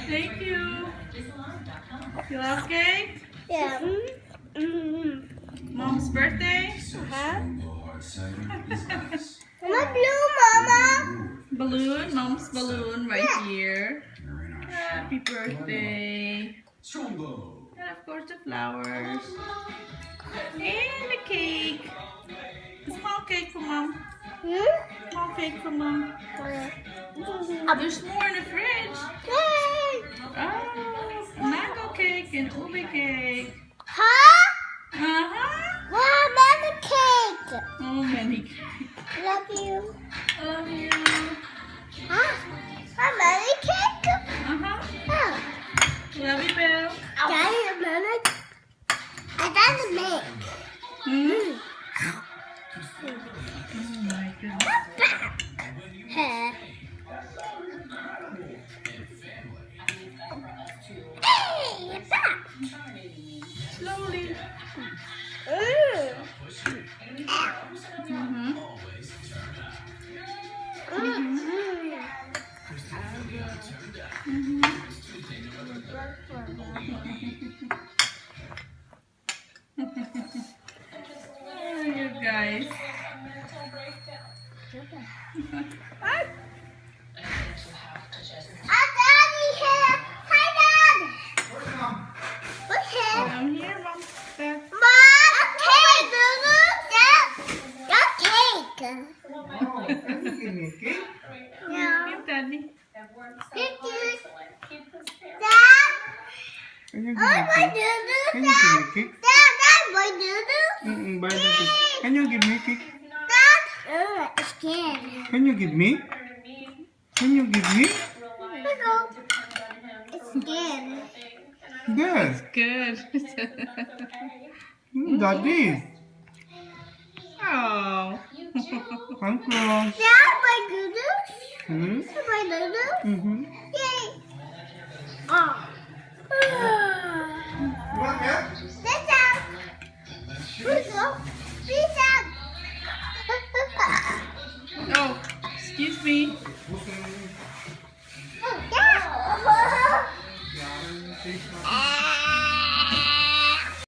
Thank you. You love cake? Yeah. Mom's birthday? Mama blue, Mama. Balloon. Mom's balloon right here. Happy birthday. And of course the flowers. And the cake. A small cake for Mom. Small cake for Mom. There's more in the fridge. Oh, mango cake and ube cake. Huh? Uh-huh. Wow, mama cake. Oh, many cake. Love you. Love you. Huh? Mama cake? Uh-huh. Oh. Love you, Bill. Daddy, mama. I got the milk. Mm. Oh my goodness. Hey, back. Slowly. Oh, you guys. Daddy here. Hi, Dad. What's here? I'm here, Mom. There. Mom, cake. Got cake. Oh, can you give me a cake? Yeah. Give Daddy. Thank you. Dad. Can you give me Oh, a my cake? doodoo. Can you give me a cake? Dad, my doodoo. Buy that cake. Can you give me a cake? Dad. It's scared. Can you give me? Can you give me? It's scared. Yes. Good. Daddy. Oh. Thank you. Dad, my doodoo. Hmm? My doodoo. Mm-hmm. Yay. Oh. You want that? Sit down. Please go. Sit down. Oh, excuse me. Okay.